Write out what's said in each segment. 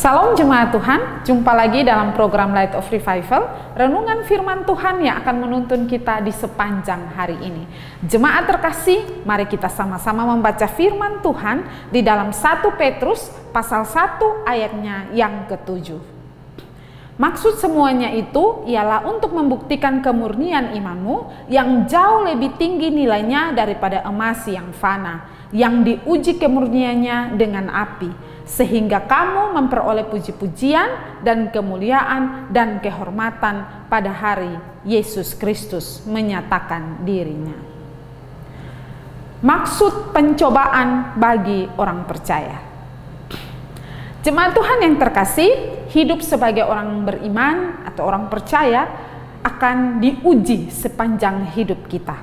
Salam jemaat Tuhan, jumpa lagi dalam program Light of Revival, renungan firman Tuhan yang akan menuntun kita di sepanjang hari ini. Jemaat terkasih, mari kita sama-sama membaca firman Tuhan di dalam 1 Petrus pasal 1 ayatnya yang ke-7. Maksud semuanya itu ialah untuk membuktikan kemurnian imanmu yang jauh lebih tinggi nilainya daripada emas yang fana, yang diuji kemurniannya dengan api, sehingga kamu memperoleh puji-pujian dan kemuliaan dan kehormatan pada hari Yesus Kristus menyatakan dirinya. Maksud pencobaan bagi orang percaya. Jemaat Tuhan yang terkasih, hidup sebagai orang beriman atau orang percaya akan diuji sepanjang hidup kita.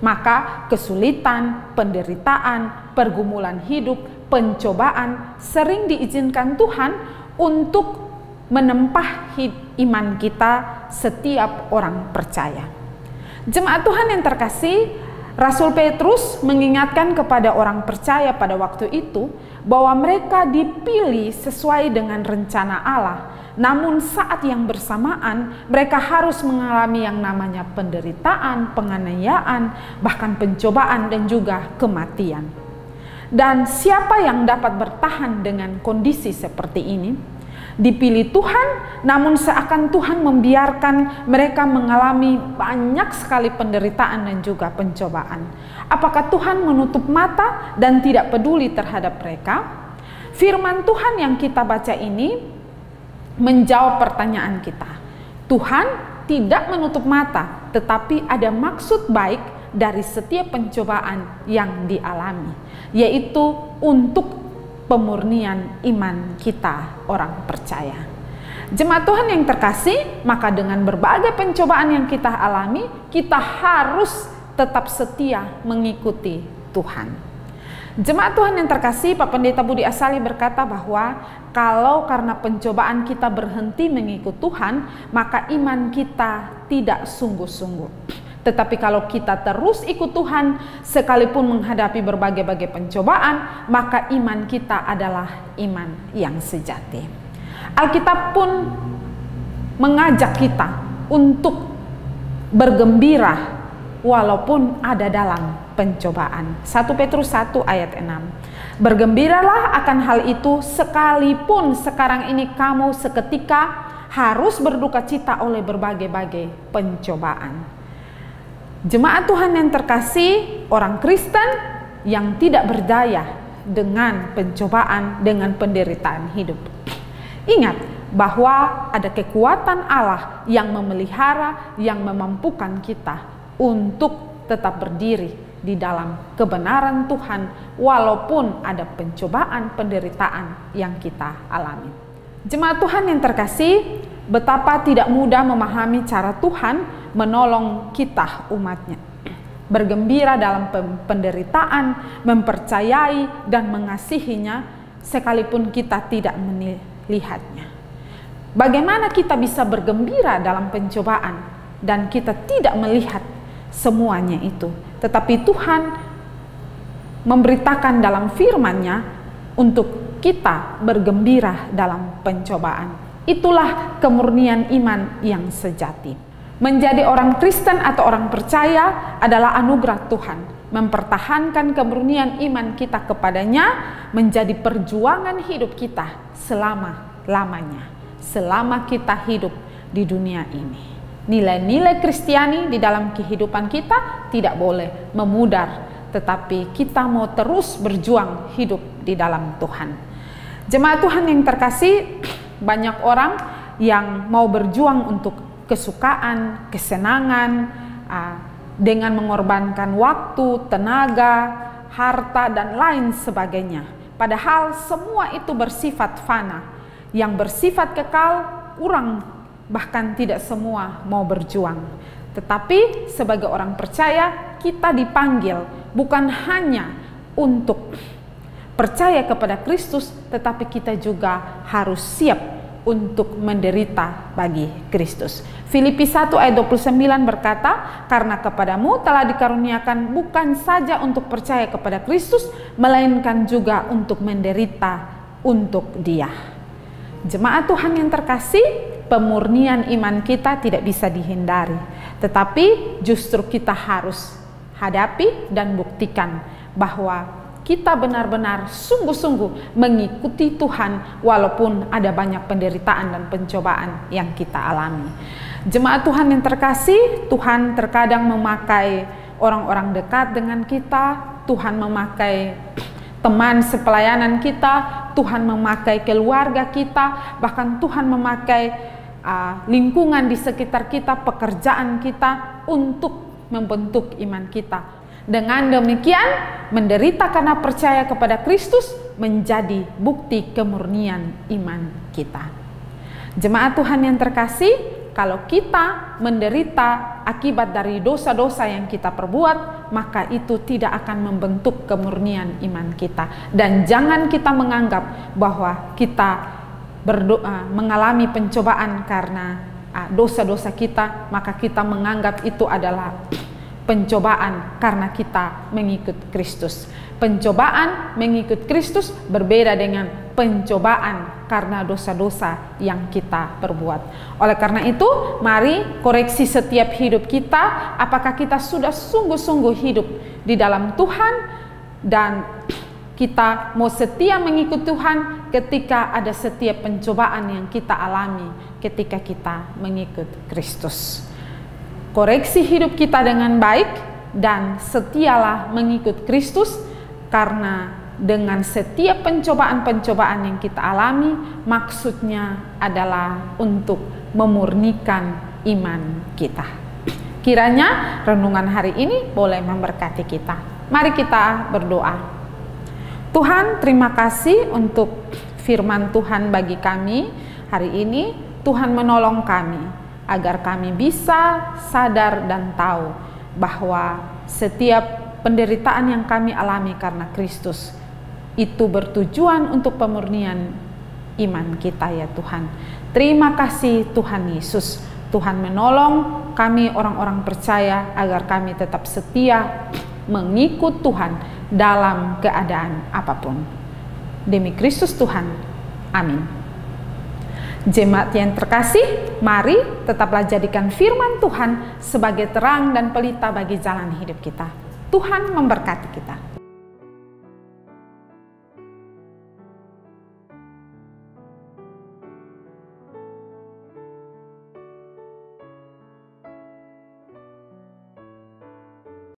Maka kesulitan, penderitaan, pergumulan hidup, pencobaan sering diizinkan Tuhan untuk menempah iman kita setiap orang percaya. Jemaat Tuhan yang terkasih, Rasul Petrus mengingatkan kepada orang percaya pada waktu itu bahwa mereka dipilih sesuai dengan rencana Allah. Namun saat yang bersamaan mereka harus mengalami yang namanya penderitaan, penganiayaan, bahkan pencobaan dan juga kematian. Dan siapa yang dapat bertahan dengan kondisi seperti ini? Dipilih Tuhan, namun seakan Tuhan membiarkan mereka mengalami banyak sekali penderitaan dan juga pencobaan. Apakah Tuhan menutup mata dan tidak peduli terhadap mereka? Firman Tuhan yang kita baca ini menjawab pertanyaan kita. Tuhan tidak menutup mata, tetapi ada maksud baik dari setiap pencobaan yang dialami, yaitu untuk pemurnian iman kita orang percaya. Jemaat Tuhan yang terkasih, maka dengan berbagai pencobaan yang kita alami, kita harus tetap setia mengikuti Tuhan. Jemaat Tuhan yang terkasih, Pak Pendeta Budi Asali berkata bahwa kalau karena pencobaan kita berhenti mengikut Tuhan, maka iman kita tidak sungguh-sungguh. Tetapi kalau kita terus ikut Tuhan, sekalipun menghadapi berbagai-bagai pencobaan, maka iman kita adalah iman yang sejati. Alkitab pun mengajak kita untuk bergembira walaupun ada dalam pencobaan. 1 Petrus 1 ayat 6. Bergembiralah akan hal itu sekalipun sekarang ini kamu seketika harus berduka cita oleh berbagai-bagai pencobaan. Jemaat Tuhan yang terkasih, orang Kristen yang tidak berdaya dengan pencobaan, dengan penderitaan hidup. Ingat bahwa ada kekuatan Allah yang memelihara, yang memampukan kita untuk tetap berdiri di dalam kebenaran Tuhan walaupun ada pencobaan, penderitaan yang kita alami. Jemaat Tuhan yang terkasih, betapa tidak mudah memahami cara Tuhan menolong kita umatnya. Bergembira dalam penderitaan, mempercayai dan mengasihinya sekalipun kita tidak melihatnya. Bagaimana kita bisa bergembira dalam pencobaan dan kita tidak melihat semuanya itu? Tetapi Tuhan memberitakan dalam firman-Nya untuk kita bergembira dalam pencobaan. Itulah kemurnian iman yang sejati. Menjadi orang Kristen atau orang percaya adalah anugerah Tuhan. Mempertahankan kemurnian iman kita kepadanya menjadi perjuangan hidup kita selama-lamanya. Selama kita hidup di dunia ini. Nilai-nilai Kristiani di dalam kehidupan kita tidak boleh memudar. Tetapi kita mau terus berjuang hidup di dalam Tuhan. Jemaat Tuhan yang terkasih, banyak orang yang mau berjuang untuk kesukaan, kesenangan, dengan mengorbankan waktu, tenaga, harta, dan lain sebagainya. Padahal semua itu bersifat fana. Yang bersifat kekal, orang bahkan tidak semua mau berjuang. Tetapi sebagai orang percaya, kita dipanggil bukan hanya untuk percaya kepada Kristus, tetapi kita juga harus siap untuk menderita bagi Kristus. Filipi 1 ayat 29 berkata, karena kepadamu telah dikaruniakan bukan saja untuk percaya kepada Kristus, melainkan juga untuk menderita untuk Dia. Jemaat Tuhan yang terkasih, pemurnian iman kita tidak bisa dihindari, tetapi justru kita harus hadapi dan buktikan bahwa kita benar-benar sungguh-sungguh mengikuti Tuhan walaupun ada banyak penderitaan dan pencobaan yang kita alami. Jemaat Tuhan yang terkasih, Tuhan terkadang memakai orang-orang dekat dengan kita, Tuhan memakai teman sepelayanan kita, Tuhan memakai keluarga kita, bahkan Tuhan memakai lingkungan di sekitar kita, pekerjaan kita untuk membentuk iman kita. Dengan demikian, menderita karena percaya kepada Kristus menjadi bukti kemurnian iman kita. Jemaat Tuhan yang terkasih, kalau kita menderita akibat dari dosa-dosa yang kita perbuat, maka itu tidak akan membentuk kemurnian iman kita. Dan jangan kita menganggap bahwa kita mengalami pencobaan karena dosa-dosa kita, maka kita menganggap itu adalah pencobaan karena kita mengikut Kristus. Pencobaan mengikut Kristus berbeda dengan pencobaan karena dosa-dosa yang kita perbuat. Oleh karena itu, mari koreksi setiap hidup kita, apakah kita sudah sungguh-sungguh hidup di dalam Tuhan dan kita mau setia mengikut Tuhan ketika ada setiap pencobaan yang kita alami ketika kita mengikut Kristus. Koreksi hidup kita dengan baik dan setialah mengikut Kristus, karena dengan setiap pencobaan-pencobaan yang kita alami, maksudnya adalah untuk memurnikan iman kita. Kiranya renungan hari ini boleh memberkati kita. Mari kita berdoa. Tuhan, terima kasih untuk firman Tuhan bagi kami hari ini. Tuhan menolong kami agar kami bisa sadar dan tahu bahwa setiap penderitaan yang kami alami karena Kristus itu bertujuan untuk pemurnian iman kita ya Tuhan. Terima kasih Tuhan Yesus. Tuhan menolong kami orang-orang percaya agar kami tetap setia mengikut Tuhan dalam keadaan apapun. Demi Kristus Tuhan. Amin. Jemaat yang terkasih, mari tetaplah jadikan firman Tuhan sebagai terang dan pelita bagi jalan hidup kita. Tuhan memberkati kita.